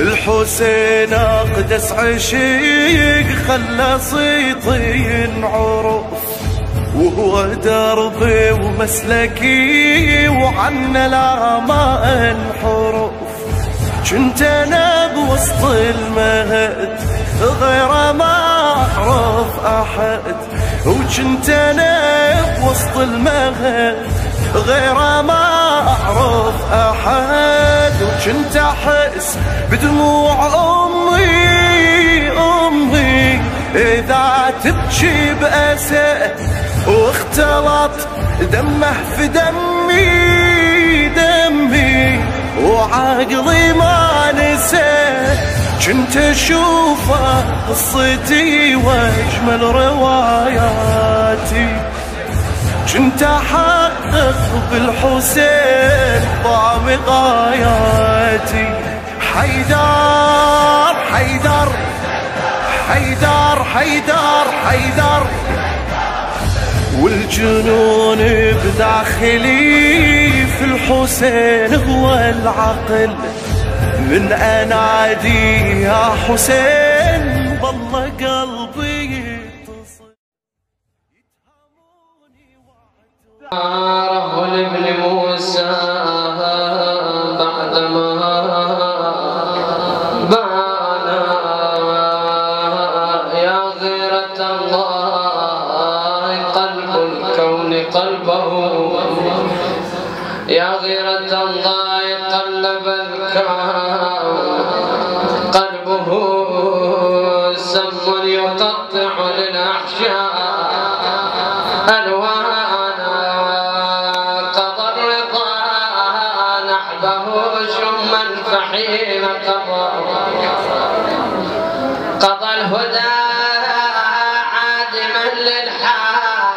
الحسين أقدس عشيق خلى صيتي ينعرف، وهو دربي ومسلكي وعنا لا ما انحرف. كنت انا بوسط المهد غير ما اعرف احد، وكنت انا بوسط المهد غير ما اعرف احد. وكنت احس بدموع امي اذا تبكي بأسى، واختلط دمه في دمي وعقلي ما نسى. كنت اشوفه قصتي واجمل رواياتي، كنت احقق بالحسين ضام غاياتي. حيدر حيدر حيدر حيدر حيدر، والجنون بداخلي في الحسين هو العقل. من انادي يا حسين والله قلبي يتصل. عاره لابن موسى بعدما بانا يا غيرة الله قلب الكون قلبه، يا غيرة الله قلب الكون قلبه. سم يقطع للأحشاء ألوانا، قضى الرضا نحبه شما فحين قضى الهدى عادما للحق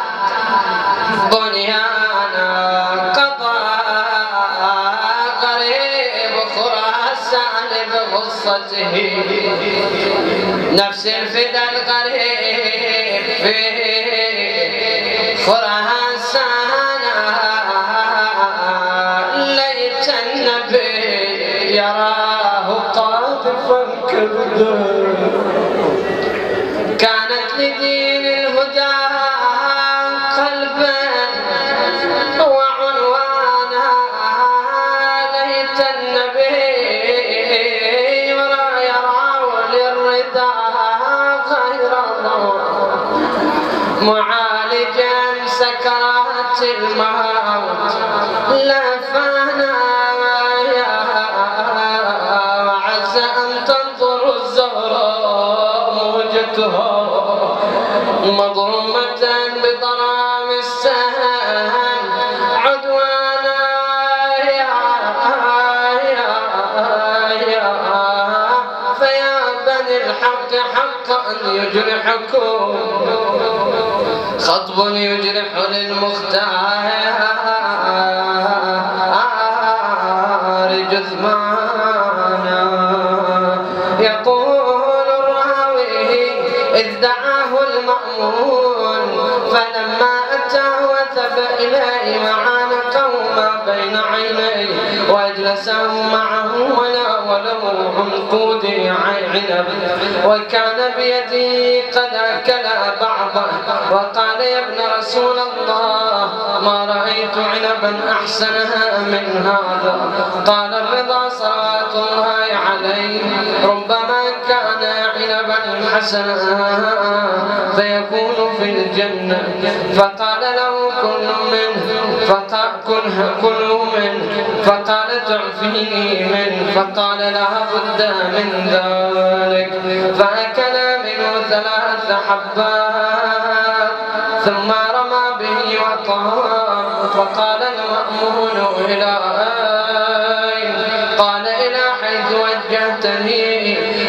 بنيانا. قضى قريب خراسان بغصته، نفس الفدا الغريب في خراسان. ليت النبي يراه قاذفا كالدر، كانت لدين الهدى قلبا وعنوانا. ليت النبي يراه للرضا غير معالجا سكرات الموت. لا فانا يا عز ان تنظر الزهراء موجتها مضرومة بضرام السهم عدوانا. فيا بني الحق حقا يجرحكم خطب يجرح للمختار جثمانا. يقول الراوي إذ دعاه المأمون فلما أتاه وثب إليه معان قوما بين عينيه وأجلسه معه وناوله عنقود عنب وكان بيده قد أكل بعضه. وقال يا ابن رسول الله ما رأيت عنبا أحسنها من هذا. قال الرضا صلوات الله عليه ربما كان عنبا حسنا فيكون في الجنة. فقال له كلوا منه فقال تعفيني منه. فقال لها بد من ذلك فأكل منه 3 حبات ثم رمى به وطار. فقال المأمون إلى أين؟ قال إلى حيث وجهتني.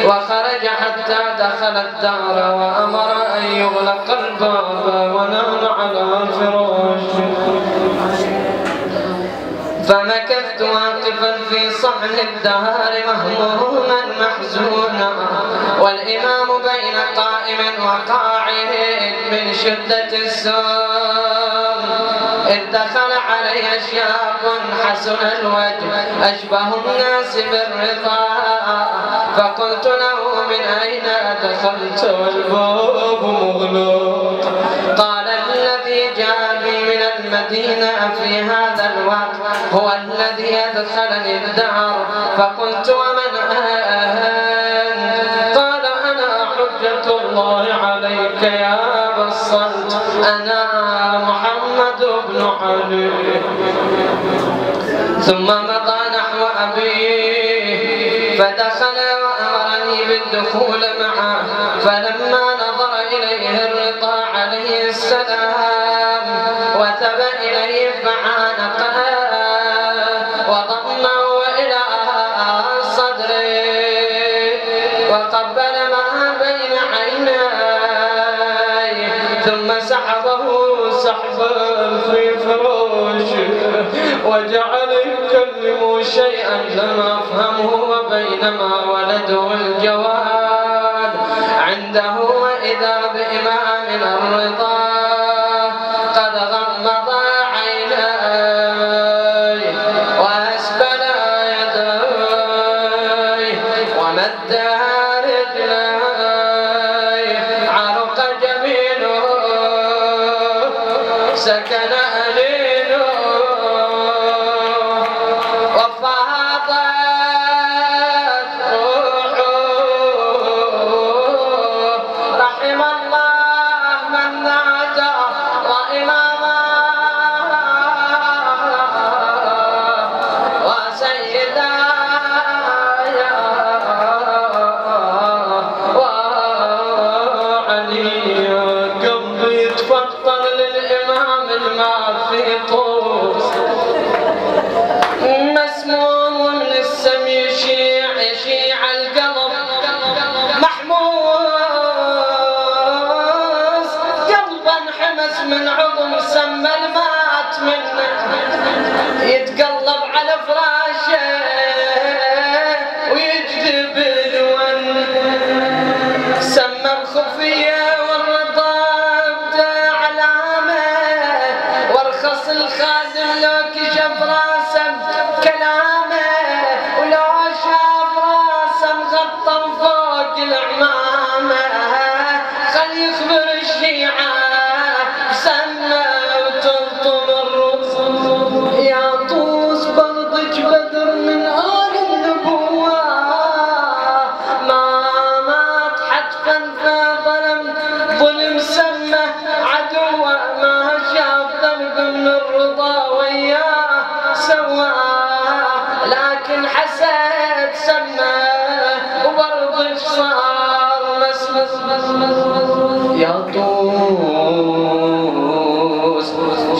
وخرج حتى دخل الدار وأمر أن يغلق الباب ونام على الفراش. فمكثت واقفا في صحن الدهر مهموما محزونا والإمام بين قائم وقاعد من شدة السوم. إذ دخل علي شاب حسن الوجه أشبه الناس بالرضا، فقلت له من أين دخلت والباب مغلوق؟ قال الذي جاء بي من المدينة في هذا الوقت هو الذي أدخلني الدار. فقلت ومن أنت؟ قال أنا حجة الله عليك يا أبا الصلت، أنا محمد بن علي. ثم مضى نحو أبيه فدخل وأمرني بالدخول معه، فلما نظر إليه الرضا عليه السلام وثب إليه فعانقه وضمه إلى صدره وقبل ما بين عينيه، ثم سحبه سحبا في فراشه وجعل يكلم شيئا لم أفهمه، وبينما ولده الجواد عنده وإذا بإمام الرضا قد غمض عينيه وأسبل يديه ومد رجليه، عرق جبينه سكن أنينه وفاضت روحه. رحم الله من نادى وإماما وسيدا وعليا. قلبي يتفطر للإمام المعفي طوس مسموم من السم يشيع القلب محموس، قلبا حمس من عظم سم المات منه، يتقلب على فراشه ويجذب الون، سم الخفيه والرضا ابدا علامه، وارخص الخادم لو كشف راسه كلامه، ولو شاف راسه مغطى فوق العمامه، خل يخبر الشيعه بسمه وتلطم الرسل. يا طوس برضك بدر من آل النبوة، ما مات حتفا ظلم سمه عدوه، ما شاف ذنب من الرضا وياه سواه، لكن حسد سمه وبرضك صار مسمس. يا طوس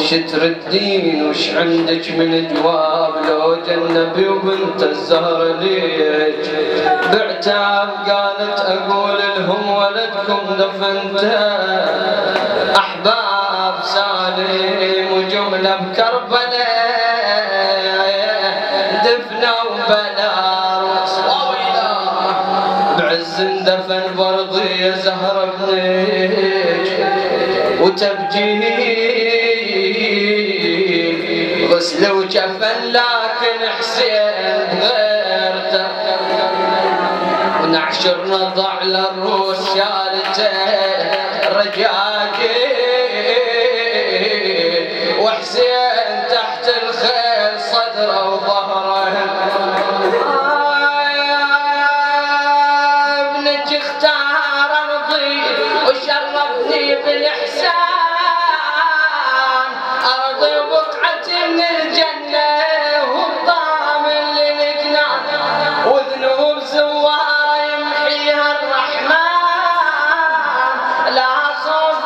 شتر الدين وش عندك من جواب؟ لو النبي وبنت الزهر ليك بعتاب؟ قالت أقول لهم ولدكم دفنته أحباب سالم وجملة بكربلاء دفنوا بلا رسولا، بعز دفن برضي يا زهر ابنك وتبجيل غسل وجفن، لكن حسين غيرته ونعشر نضع للروس شالته رجاجي، وحسين تحت الخيل صدره وظهره. ابنك اختار ارضي وشرفني بالاحسان، ارضي بقعه من الجنه والضامن للجنان، وذنوب زواره يمحيها الرحمن، لا خوف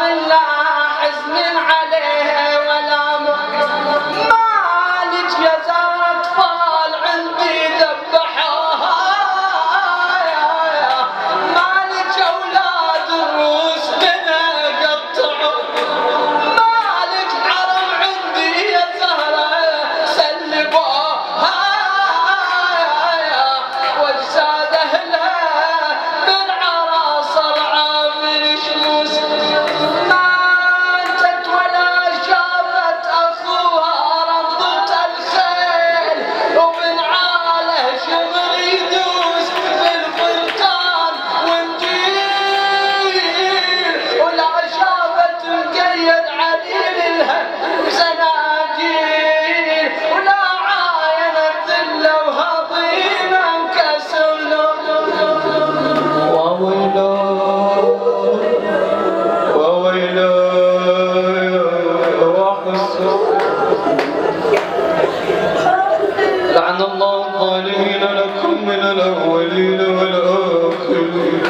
من الأولين والآخرين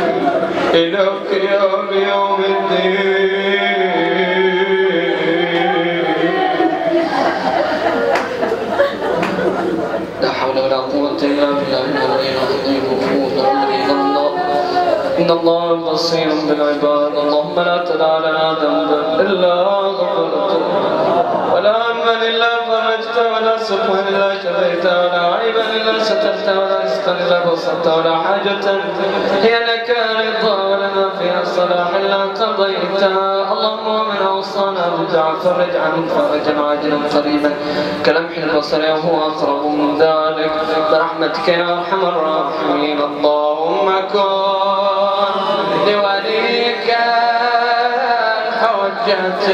إلى قيام يوم الدين. لا حول ولا قوة إلا بالله العلي العظيم. وفوض أمري إلى الله إن الله بصير بالعباد. اللهم لا تدع لنا ذنبا إلا غفرته ولا هما إلا فرجته ولا سقما إلا شفيته ولا عيبا إلا سترته ولا رزقا إلا بسطته ولا حاجة هي لك رضا ولنا فيها صلاح إلا قضيتها. اللهم ومن أوصانا بالدعاء فرج عنه فرجا عاجلا قريبا كلمح البصر وهو أقرب من ذلك برحمتك يا أرحم الراحمين. اللهم كن لوليك الحجة